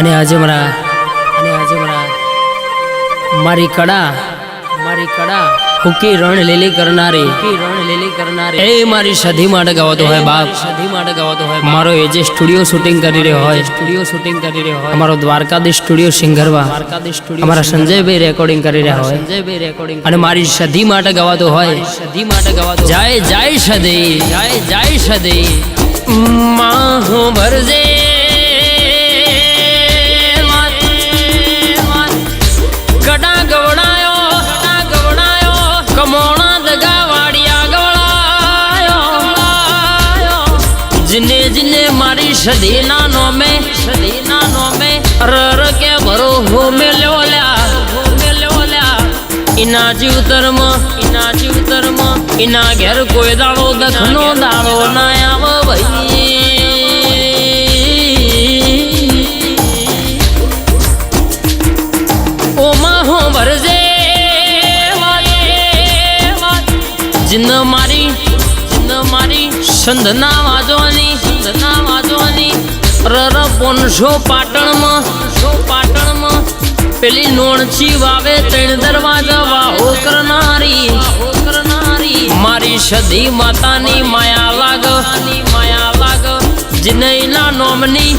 અને આજે મારી કડા હુકી રણ લીલી કરનારી એ મારી સધી માટે ગાવતો હોય બાપ, મારો એ જે સ્ટુડિયો શૂટિંગ કરી રહ્યો હોય અમારો દ્વારકાધીશ સ્ટુડિયો સિંગરવા અમારા સંજયભાઈ રેકોર્ડિંગ કરી રહ્યા હોય અને મારી સધી માટે ગાવતો હોય જય જય સધી માં હું ભરજે કડા ગવડાયો કમોણા દગા વાડિયા ગવડાયો જીને જીને મારી સદીના નોમે રર કે ભરો હો મેલ્યો લ્યા ઇના જીવતરમ ઇના ઘેર કોઈ દાડો દખનો દાડો ના આવ ભાઈ ઓમાં હો ભરજે જીન મારી સંધના વાજવાની રર પોનસો પાટણમાં પેલી નોણચી વાવે ત્રણ દરવાજા વાહો કરનારી મારી સધી માતાની માયા લાગ જીનૈના નોમની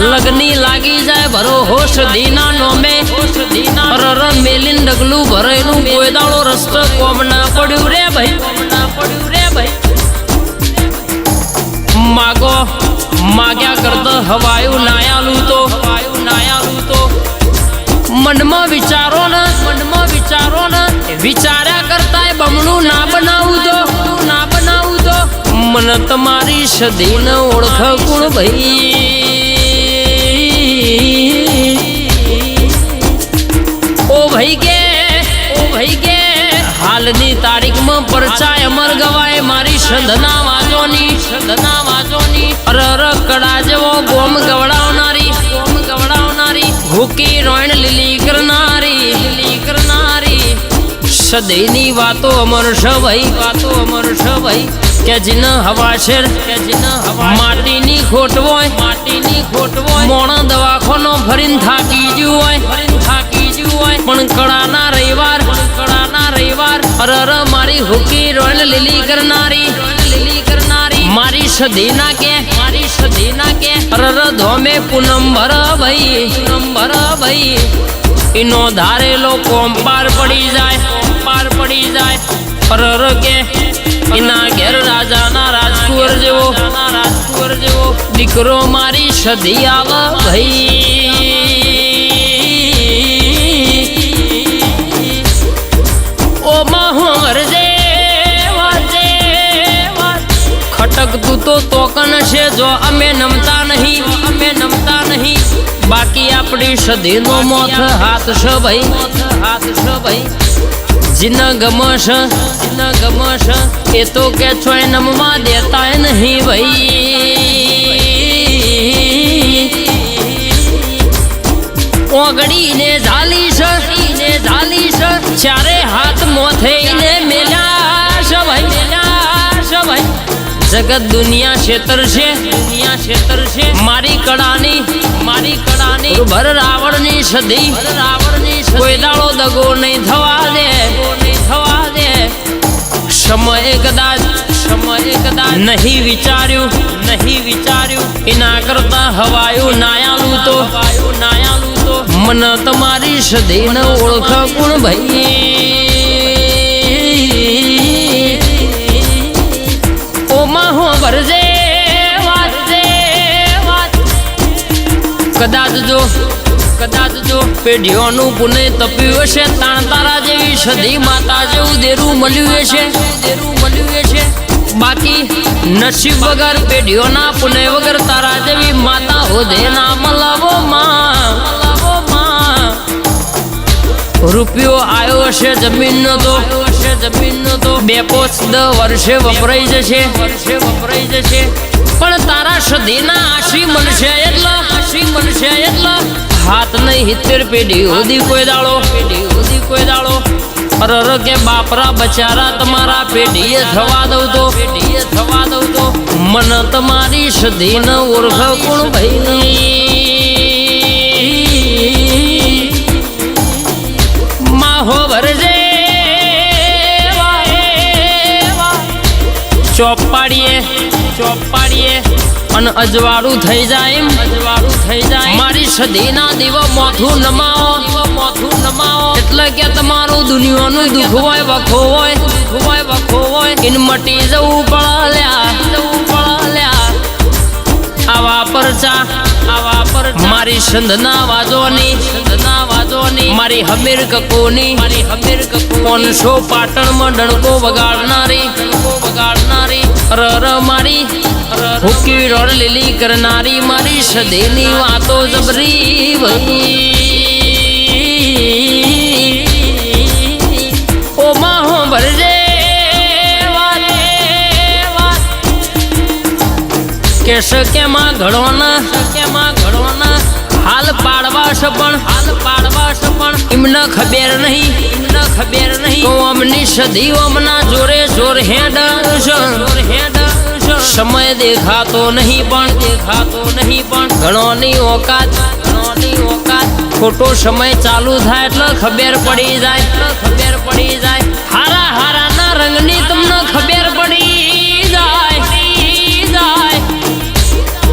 લગની લાગી જાય ભરો હો સધીના નોમે રર મેલીન ડગલું ભરેલું કોઈ દાડો રસ્તો કોમ ના પડ્યું રે ભાઈ માગ્યા કરતા હવાયું નાયાલું તો મનમાં વિચારો ને વિચાર્યા કરતા બમણું ના બનાવું તો મને તમારી સદી ન ઓળખ ગુણ ભાઈ ઓ ભાઈ કે હાલની તારીખમાં પરચાય અમર ગવાય મારી સંધના વાજોની અરર કડા જેવો ગોમ ગવડાવનારી હુકી રોણ લીલી કરનારી સદૈની વાતો અમર છે ભાઈ કે જીન હવા શેર માટીની ખોટ હોય મોણા દવાખાનો ફરીને થાકી ગયું હોય પણ કડાના રવિવાર અરર મારી હુકી રોણ લીલી કરનારી મારી સદીના કે અરર ધોમે પૂનમ ભર ભાઈ એનો ધારેલો કોમ પાર પડી જાય અરર કે એના ઘેર રાજાના રાજકુંવર જેવો દીકરો મારી સદી આવ ભાઈ ઓ માહો વરજે ખટકતું તો તોકન છે જો અમે નમતા નહીં બાકી આપણી સદીનો મોથ હાથ છે ભાઈ જીન ગમશ એ તો કે છોય નમવા દેતા નહીં ભાઈ ઓગડીને ઝાલી છે ચારે હાથ મોથઈને મેલ્યા છે ભાઈ જગત દુનિયા ક્ષેત્ર છે મારી કડાની ભર રાવણની સદી કોઈ દાડો દગો નહીં થવા દે સમય કદાચ નહીં વિચાર્યું એના કરતા હવાયું નાયાલું તો મન તમારી સદી ન ઓળખ ગુણ ભાઈ ઓમાં હો ભરજે કદાચ જો પેઢીઓનું પુણે તપ્યું હશે તાણ તારા જેવી સદી માતા જેવું દેરું મળ્યું હશે બાકી નસીબ વગર પેઢીઓના પુણે વગર તારા જેવી માતા હોદે ના મલાવો માં રૂપિયો આવ્યો હશે જમીનનો તો 2-5 વર્ષે વપરાઈ જશે પણ તારા સદીના આશી મળશે એટલા હાથ નહીં 70 પેઢી સુધી કોઈ દાડો અરર કે બાપરા બચારા તમારા પેઢીએ થવા દઉં તો મન તમારી સદી ન ઓળખ કોણ ભાઈ પાડીએ અને અજવાળું થઈ જાય મારી સદીના દીવો મોથું નમાવો એટલે કે તમારું દુનિયાનું દુઃખ હોય વખો હોય ઇન મટી જવું પડ્યા આવા પરચા મારી સંધના વાજોની મારી હમીર કકોની 500 પાટણમાં ડણકો વગાડનારી રર મારી હુકી રોડ લીલી કરનારી મારી સદીની વાતો જબરી ઓ માં ભરજે કેશ કેમાં ઘડોના હાલ પાડવાશ પણ એમને ખબર નહીં કોમની સદી ઓમના જોરે જોર હેડ સમય દેખાતો નહીં પણ ઘણોની ઓકાત ખોટો સમય ચાલુ થાય એટલે ખબર પડી જાય હારા ના રંગની તમને ખબર પડી જાય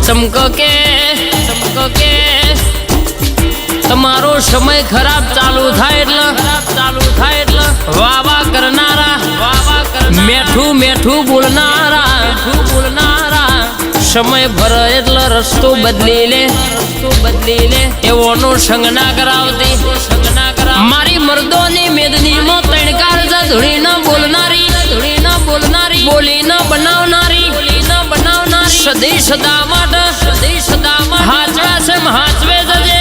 ચમક કે તમારો સમય ખરાબ ચાલુ થાય એટલે વાવા કરનારા મેઠું બોલનારા સમય ભરે એટલે રસ્તો બદલી લે એવોનો સંગ ના કરાવતી મારી મર્દોની મેદની માં તણકાર ધૂળી ન બોલનારી બોલી ન બનાવનારી સદી સદા માટે હાચવે જજે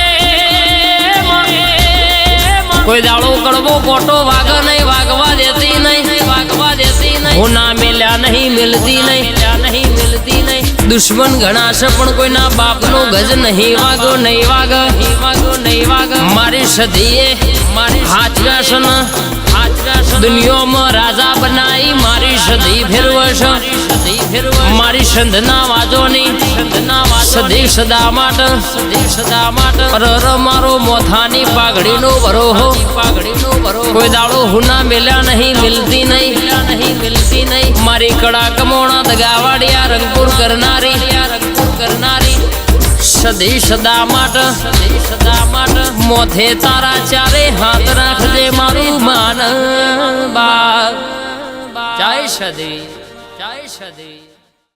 કોઈ દાડો કડવો કોટો વાગવા દેતી નહીં હું ના મેલ્યા નહીં મિલતી નહીં દુશ્મન ઘણા છે પણ કોઈના બાપનો ગજ નહીં વાગ મારી સદીએ હાચવ્યા છે દુનિયામાં રાજા બનાવી મારી સદી ફેરવશ મારી સંધના વાજોની સદી સદા માટે મારો મોથાની પાઘડીનો ભરોહો કોઈ દાડો હુના મેલ્યા નહીં મિલતી નહીં મારી કડા કમોણા દગાવાડિયા રંગપુર કરનારી સદી સદા માટે મોથે તારા ચારે હાથ રાખજે મારું માન બાગ જય સદી